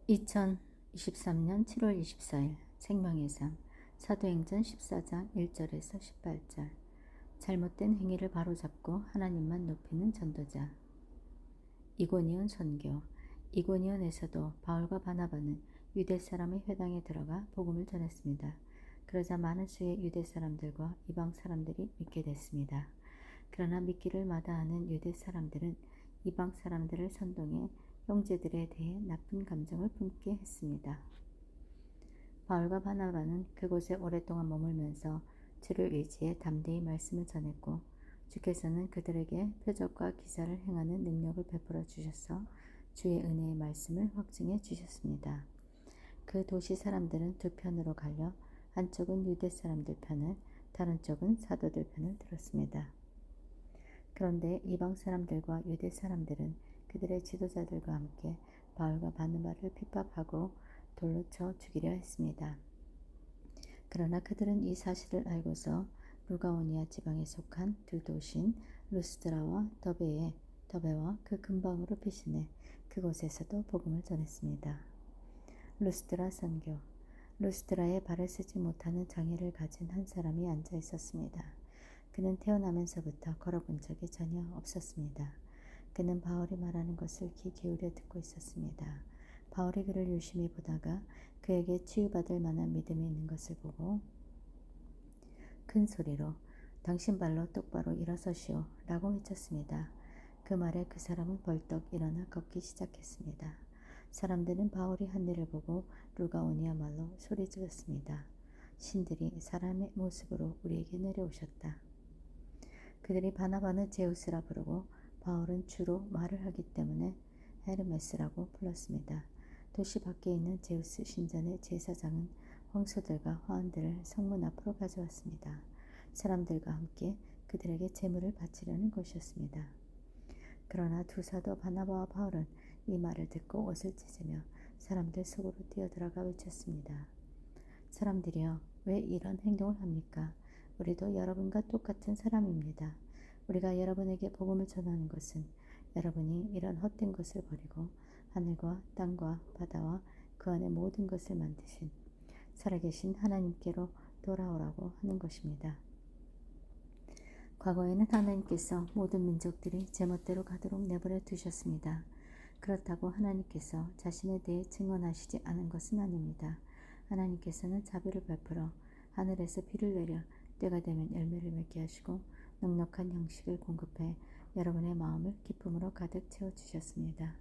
2023년 7월 24일 생명의 삶 사도행전 14장 1절에서 18절. 잘못된 행위를 바로잡고 하나님만 높이는 전도자. 이고니온 선교. 이고니온에서도 바울과 바나바는 유대 사람의 회당에 들어가 복음을 전했습니다. 그러자 많은 수의 유대 사람들과 이방 사람들이 믿게 됐습니다. 그러나 믿기를 마다하는 유대 사람들은 이방 사람들을 선동해 형제들에 대해 나쁜 감정을 품게 했습니다. 바울과 바나바는 그곳에 오랫동안 머물면서 주를 의지해 담대히 말씀을 전했고, 주께서는 그들에게 표적과 기사를 행하는 능력을 베풀어 주셔서 주의 은혜의 말씀을 확증해 주셨습니다. 그 도시 사람들은 두 편으로 갈려 한쪽은 유대 사람들 편을, 다른 쪽은 사도들 편을 들었습니다. 그런데 이방 사람들과 유대 사람들은 그들의 지도자들과 함께 바울과 바나바를 핍박하고 돌로 쳐 죽이려 했습니다. 그러나 그들은 이 사실을 알고서 루가오니아 지방에 속한 두 도시인 루스드라와 더베와 그 근방으로 피신해 그곳에서도 복음을 전했습니다. 루스드라 선교. 루스드라에 발을 쓰지 못하는 장애를 가진 한 사람이 앉아 있었습니다. 그는 태어나면서부터 걸어본 적이 전혀 없었습니다. 그는 바울이 말하는 것을 귀 기울여 듣고 있었습니다. 바울이 그를 유심히 보다가 그에게 치유받을 만한 믿음이 있는 것을 보고 큰 소리로 당신 발로 똑바로 일어서시오 라고 외쳤습니다. 그 말에 그 사람은 벌떡 일어나 걷기 시작했습니다. 사람들은 바울이 한 일을 보고 루가오니아 말로 소리 질렀습니다. 신들이 사람의 모습으로 우리에게 내려오셨다. 그들이 바나바는 제우스라 부르고 바울은 주로 말을 하기 때문에 헤르메스라고 불렀습니다. 도시 밖에 있는 제우스 신전의 제사장은 황소들과 화환들을 성문 앞으로 가져왔습니다. 사람들과 함께 그들에게 제물을 바치려는 것이었습니다. 그러나 두 사도 바나바와 바울은 이 말을 듣고 옷을 찢으며 사람들 속으로 뛰어들어가 외쳤습니다. 사람들이여, 왜 이런 행동을 합니까? 우리도 여러분과 똑같은 사람입니다. 우리가 여러분에게 복음을 전하는 것은 여러분이 이런 헛된 것을 버리고 하늘과 땅과 바다와 그 안의 모든 것을 만드신 살아계신 하나님께로 돌아오라고 하는 것입니다. 과거에는 하나님께서 모든 민족들이 제멋대로 가도록 내버려 두셨습니다. 그렇다고 하나님께서 자신에 대해 증언하시지 않은 것은 아닙니다. 하나님께서는 자비를 베풀어 하늘에서 비를 내려 때가 되면 열매를 맺게 하시고 넉넉한 양식을 공급해 여러분의 마음을 기쁨으로 가득 채워주셨습니다.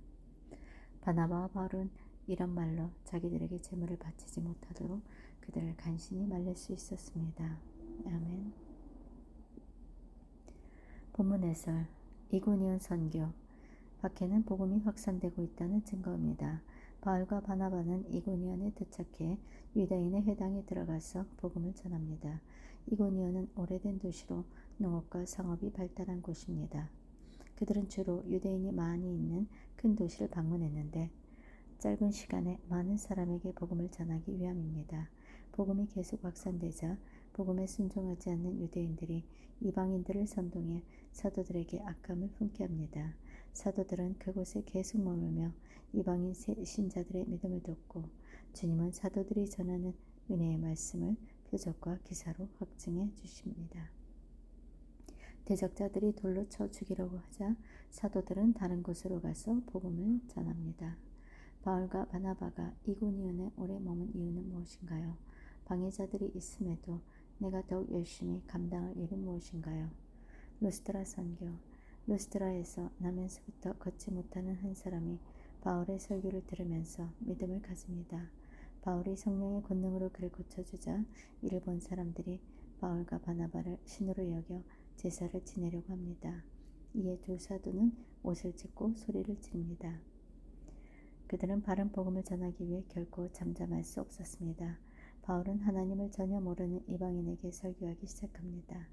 바나바와 바울은 이런 말로 자기들에게 제물을 바치지 못하도록 그들을 간신히 말릴 수 있었습니다. 아멘. 본문 해설. 이고니온 선교. 밖에는 복음이 확산되고 있다는 증거입니다. 바울과 바나바는 이고니온에 도착해 유대인의 회당에 들어가서 복음을 전합니다. 이고니온은 오래된 도시로 농업과 상업이 발달한 곳입니다. 그들은 주로 유대인이 많이 있는 큰 도시를 방문했는데 짧은 시간에 많은 사람에게 복음을 전하기 위함입니다. 복음이 계속 확산되자 복음에 순종하지 않는 유대인들이 이방인들을 선동해 사도들에게 악감을 품게 합니다. 사도들은 그곳에 계속 머물며 이방인 신자들의 믿음을 돕고 주님은 사도들이 전하는 은혜의 말씀을 표적과 기사로 확증해 주십니다. 대적자들이 돌로 쳐 죽이려고 하자 사도들은 다른 곳으로 가서 복음을 전합니다. 바울과 바나바가 이고니온에 오래 머문 이유는 무엇인가요? 방해자들이 있음에도 내가 더욱 열심히 감당할 일은 무엇인가요? 루스드라 선교. 루스드라에서 나면서부터 걷지 못하는 한 사람이 바울의 설교를 들으면서 믿음을 가집니다. 바울이 성령의 권능으로 그를 고쳐주자 이를 본 사람들이 바울과 바나바를 신으로 여겨 제사를 지내려고 합니다. 이에 두 사도는 옷을 찢고 소리를 지릅니다. 그들은 바른 복음을 전하기 위해 결코 잠잠할 수 없었습니다. 바울은 하나님을 전혀 모르는 이방인에게 설교하기 시작합니다.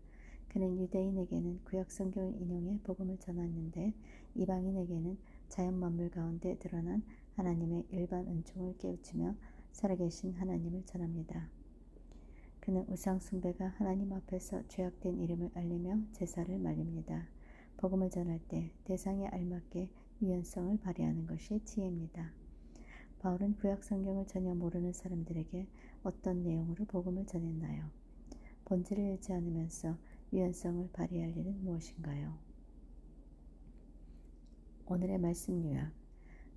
그는 유대인에게는 구약 성경을 인용해 복음을 전했는데 이방인에게는 자연 만물 가운데 드러난 하나님의 일반 은총을 깨우치며 살아계신 하나님을 전합니다. 그는 우상 숭배가 하나님 앞에서 죄악된 이름을 알리며 제사를 말립니다. 복음을 전할 때 대상에 알맞게 유연성을 발휘하는 것이 지혜입니다. 바울은 구약 성경을 전혀 모르는 사람들에게 어떤 내용으로 복음을 전했나요? 본질을 잃지 않으면서 유연성을 발휘할 일은 무엇인가요? 오늘의 말씀 요약.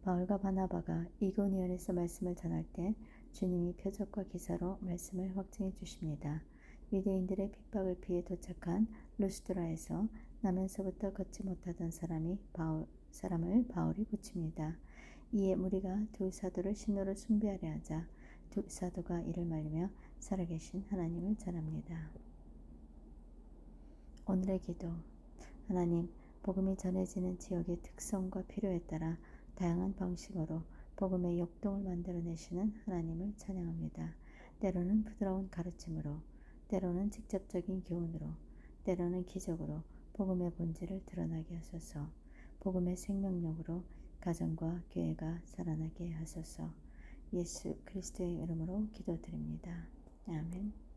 바울과 바나바가 이고니온에서 말씀을 전할 때 주님이 표적과 기사로 말씀을 확증해 주십니다. 유대인들의 핍박을 피해 도착한 루스드라에서 나면서부터 걷지 못하던 사람을 바울이 고칩니다. 이에 무리가 두 사도를 신으로 숭배하려 하자 두 사도가 이를 말리며 살아계신 하나님을 전합니다. 오늘의 기도. 하나님, 복음이 전해지는 지역의 특성과 필요에 따라 다양한 방식으로 복음의 역동을 만들어내시는 하나님을 찬양합니다. 때로는 부드러운 가르침으로, 때로는 직접적인 교훈으로, 때로는 기적으로 복음의 본질을 드러나게 하소서. 복음의 생명력으로 가정과 교회가 살아나게 하소서. 예수 그리스도의 이름으로 기도드립니다. 아멘.